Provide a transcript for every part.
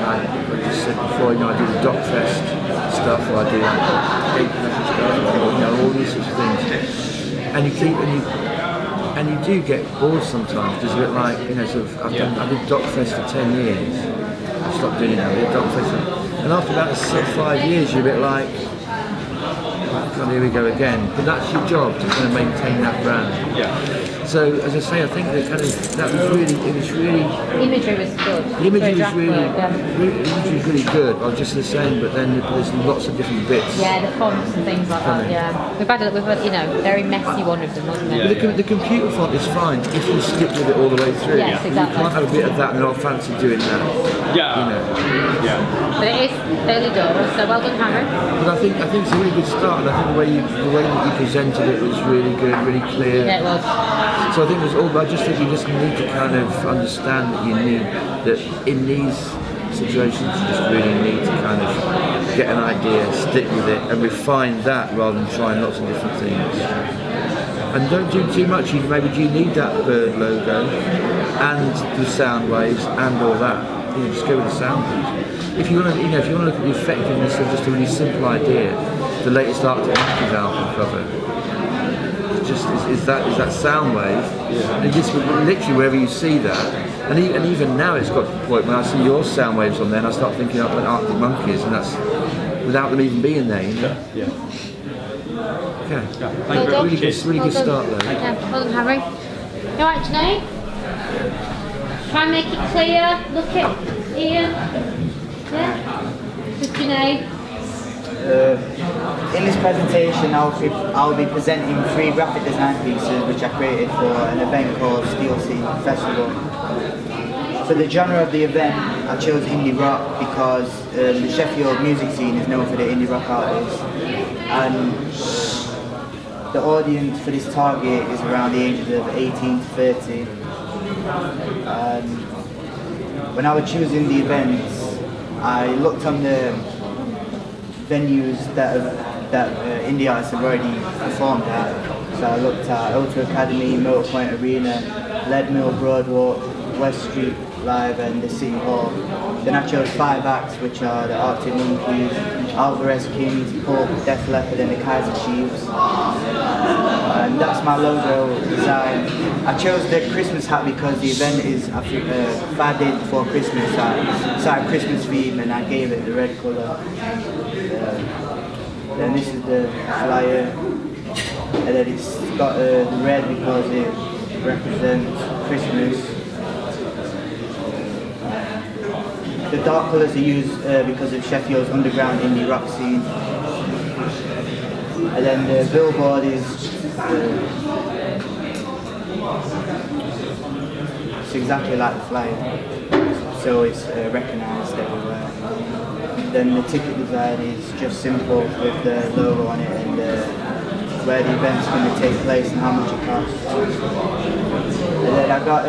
I just said before, you know, I do the Dockfest stuff, or I do Gate Pleasure stuff, or, you know, all these sorts of things. And you do get bored sometimes. It's a bit like, you know, sort of, I did Dockfest for 10 years. I stopped doing it now. I did Dockfest, and after about sort of 5 years, you're a bit like, oh, here we go again. But that's your job, to kind of maintain that brand. Yeah. So, as I say, I think that it was really. Imagery was good. The imagery was really good. I was just the same, but then there's lots of different bits. Yeah, the fonts and things like that. Yeah, we've had you know, very messy one of them, wasn't it? Yeah. The computer font is fine if you stick with it all the way through. Yes, exactly. You can't have a bit of that and not fancy doing that. Yeah. You know. Yeah. But it is early doors, so well done, Harry. But I think it's a really good start, and I think the way that you presented it was really good, really clear. Yeah, it was. So I think it was all. I just think you just need to kind of understand that you need that in these situations you just really need to kind of get an idea, stick with it, and refine that rather than trying lots of different things. And don't do too much. Maybe do you need that bird logo and the sound waves and all that? You know, just go with the sound waves. If you want to, you know, if you want to look at the effectiveness of just a really simple idea, the latest Arctic Monkeys album cover. Just is that sound wave, and just literally wherever you see that, and even now it's got to the point when I see your sound waves on there, and I start thinking of like Arctic Monkeys, and that's without them even being there. You know? Yeah. Okay. Yeah. Thank you very much. Really good start there. Okay, well done, Harry. You alright, Janae? Try and make it clear. Look at Ian. Yeah. Just Janae. In this presentation, I'll be presenting 3 graphic design pieces which I created for an event called Steel Scene Festival. For the genre of the event, I chose indie rock because the Sheffield music scene is known for the indie rock artists, and the audience for this target is around the ages of 18 to 30. When I was choosing the events, I looked on the venues that indie artists have already performed at. So I looked at O2 Academy, Motorpoint Arena, Leadmill, Broadwalk, West Street Live and the City Hall. Then I chose 5 acts, which are the Arctic Monkeys, Alvarez Kings, Pulp, Def Leppard and the Kaiser Chiefs. And that's my logo design. I chose the Christmas hat because the event is 5 days before Christmas. So I had a Christmas theme and I gave it the red colour. Then this is the flyer, and then it's got the red because it represents Christmas. The dark colours are used because of Sheffield's underground indie rock scene. And then the billboard is it's exactly like the flyer, so it's recognised everywhere. Then the ticket design is just simple with the logo on it and where the event's going to take place and how much it costs. And then I got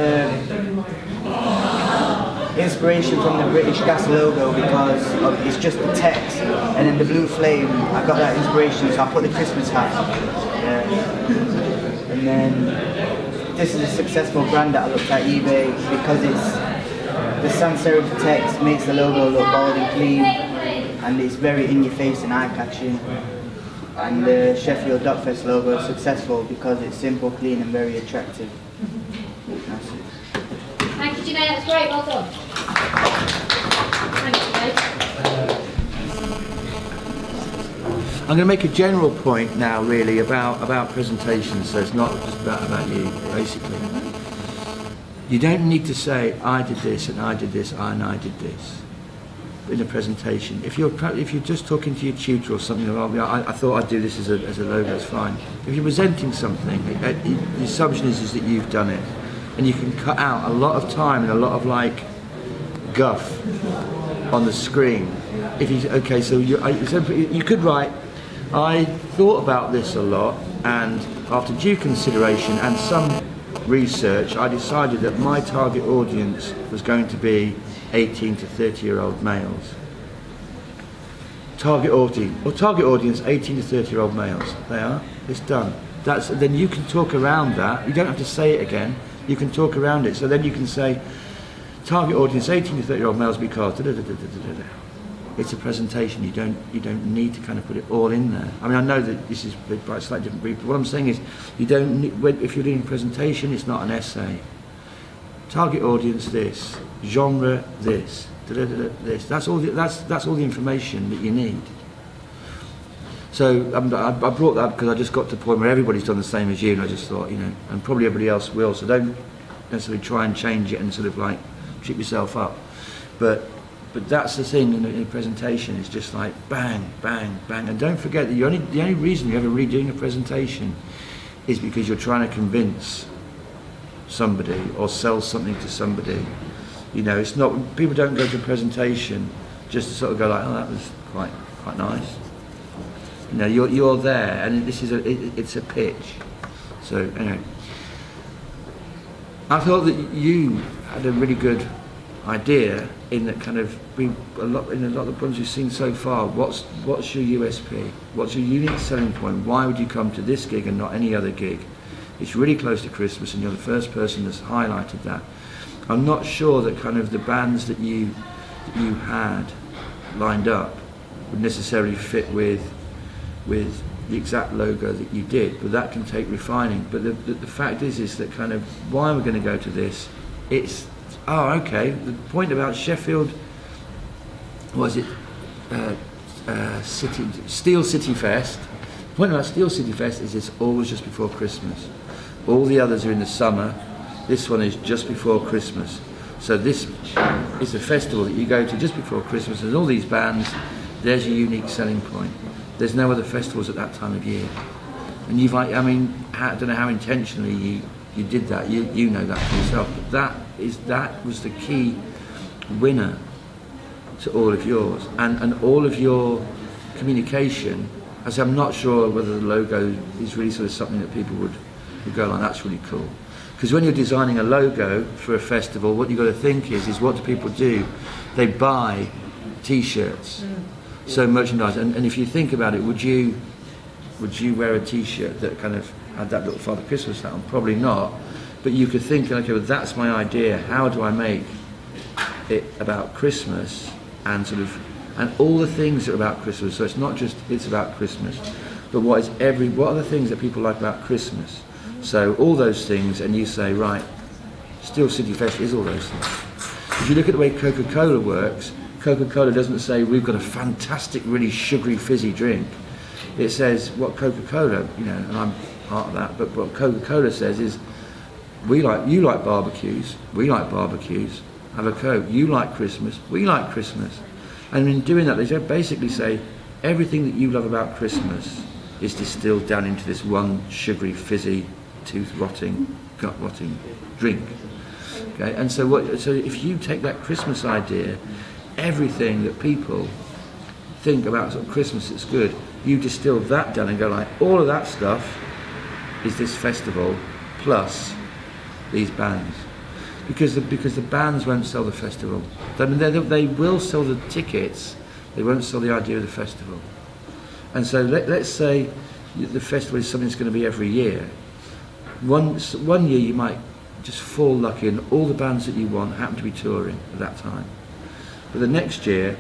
inspiration from the British Gas logo because it's just the text, and then the blue flame, I got that inspiration, so I put the Christmas hat. And then this is a successful brand that I looked at eBay because it's the sans serif text makes the logo look bold and clean, and it's very in your face and eye catching. And the Sheffield Dockfest logo is successful because it's simple, clean and very attractive. That's it. Thank you, Janae, that's great, well done. Thank you, I'm going to make a general point now, really, about presentations, so it's not just about you, basically. You don't need to say, I did this, and I did this, and I did this, in a presentation. If you're just talking to your tutor or something, I thought I'd do this as a logo, it's fine. If you're presenting something, the assumption is that you've done it. And you can cut out a lot of time and a lot of guff on the screen. So you could write, I thought about this a lot, and after due consideration and some research, I decided that my target audience was going to be 18 to 30-year-old males. Target audience, 18 to 30-year-old males. They are. It's done. Then you can talk around that. You don't have to say it again. You can talk around it. So then you can say, target audience 18 to 30-year-old males because it's a presentation. You don't need to kind of put it all in there. I mean, I know that this is by a slightly different brief, but what I'm saying is you don't need, if you're doing a presentation, it's not an essay. Target audience this, genre this, this. That's all the information that you need. So I brought that because I just got to the point where everybody's done the same as you, and I just thought, you know, and probably everybody else will. So don't necessarily try and change it and sort of like trip yourself up. But that's the thing in a presentation. It's just like bang, bang, bang. And don't forget that the only reason you're ever redoing a presentation is because you're trying to convince somebody or sell something to somebody. You know, it's not, people don't go to a presentation just to sort of go like, oh, that was quite nice. You know, you're there, and this is it's a pitch. So anyway, I thought that you had a really good idea in that kind of in a lot of the problems you've seen so far. What's your USP? What's your unique selling point? Why would you come to this gig and not any other gig? It's really close to Christmas, and you're the first person that's highlighted that. I'm not sure that kind of the bands that you had lined up would necessarily fit with the exact logo that you did, but that can take refining. But the fact is that kind of why we're going to go to this, it's, oh, okay, the point about Sheffield, was it Steel City Fest? The point about Steel City Fest is it's always just before Christmas. All the others are in the summer. This one is just before Christmas. So this is a festival that you go to just before Christmas. There's all these bands. There's your unique selling point. There's no other festivals at that time of year. And you've like, I mean, I don't know how intentionally you did that. You know that for yourself. But that was the key winner to all of yours. And all of your communication, as I'm not sure whether the logo is really sort of something that people would go like, that's really cool. Because when you're designing a logo for a festival, what you've got to think is what do people do? They buy T-shirts, so merchandise. And if you think about it, would you wear a T-shirt that kind of had that little Father Christmas hat on? Probably not. But you could think, okay, well, that's my idea. How do I make it about Christmas and all the things that are about Christmas? So it's not just it's about Christmas, but what are the things that people like about Christmas? So all those things, and you say, right, Steel City Fest is all those things. If you look at the way Coca-Cola works, Coca-Cola doesn't say we've got a fantastic, really sugary, fizzy drink. It says what Coca-Cola, you know, and I'm part of that, but what Coca-Cola says is you like barbecues, we like barbecues, have a Coke. You like Christmas, we like Christmas. And in doing that, they basically say everything that you love about Christmas is distilled down into this one sugary, fizzy, tooth-rotting, gut-rotting drink. Okay, and so if you take that Christmas idea, everything that people think about sort of Christmas that's good, you distill that down and go like, all of that stuff is this festival plus these bands. Because the bands won't sell the festival. I mean, they will sell the tickets, they won't sell the idea of the festival. And so let's say the festival is something that's going to be every year. One year you might just fall lucky and all the bands that you want happen to be touring at that time. But the next year,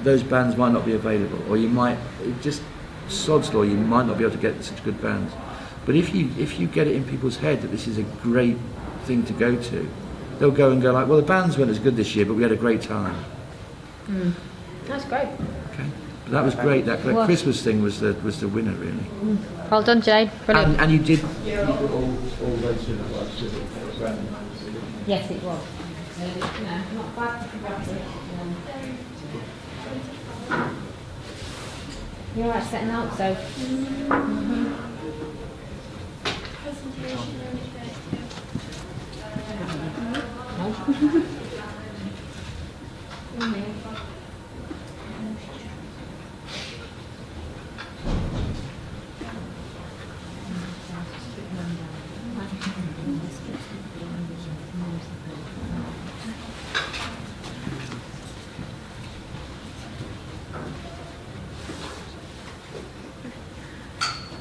those bands might not be available, or you might, just sod's law, you might not be able to get such good bands. But if you get it in people's head that this is a great thing to go to, they'll go and go like, well, the bands weren't as good this year, but we had a great time. That's great. Okay, but that was great. That Christmas thing was the winner, really. Well done, Jane. Brilliant. And you did all those sort of like, Yes, it was. Not bad. You're right setting out, so.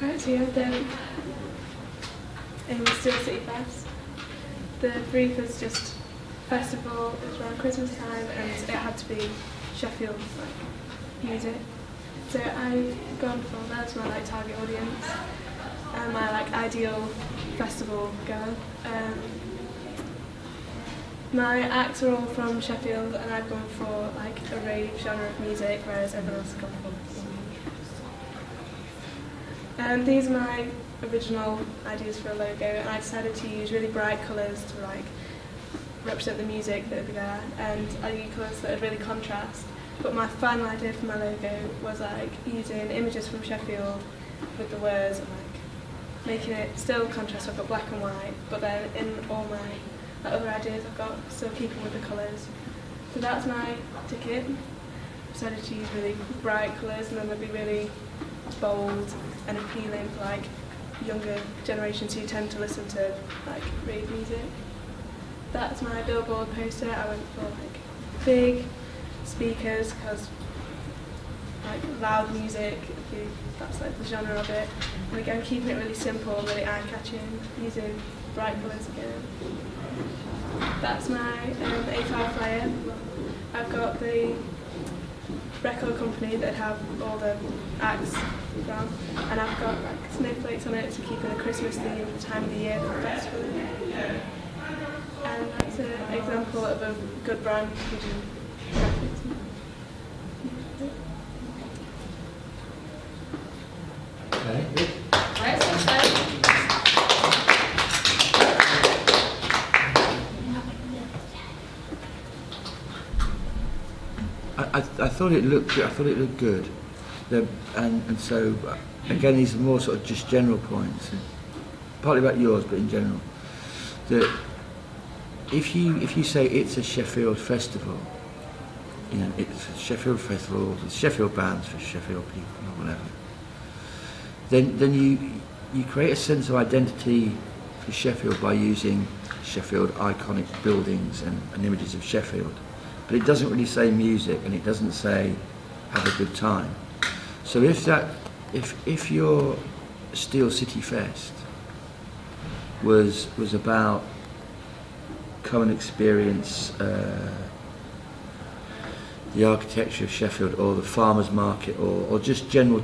Right, so you have the Steel City Fest. The brief is just festival. It was around Christmas time, and it had to be Sheffield music. So I've gone for that's my target audience and my ideal festival goer. My acts are all from Sheffield, and I've gone for a rave genre of music, whereas everyone else has gone for indie. These are my original ideas for a logo, and I decided to use really bright colours to represent the music that would be there, and I use colours that would really contrast. But my final idea for my logo was using images from Sheffield with the words and making it still contrast. I've got black and white, but then in all my other ideas I've got still keeping with the colours. So that's my ticket. I decided to use really bright colours, and then they'd be really bold and appealing for younger generations who tend to listen to rave music. That's my billboard poster. I went for big speakers because loud music, that's the genre of it. And again, keeping it really simple, really eye-catching, using bright colours again. That's my A5 flyer. I've got the record company that have all the acts from, and I've got snowflakes on it to keep in a Christmas theme at the time of the year for the festival. And that's an example of a good brand who do graphics. Okay. Right, so I thought it looked good. I thought it looked good. And so again, these are more sort of just general points, partly about yours, but in general. That if you say it's a Sheffield festival, it's a Sheffield festival, it's Sheffield bands for Sheffield people or whatever, then you create a sense of identity for Sheffield by using Sheffield iconic buildings and images of Sheffield. But it doesn't really say music, and it doesn't say have a good time. So if your Steel City Fest was about come and experience the architecture of Sheffield, or the farmers market, or just general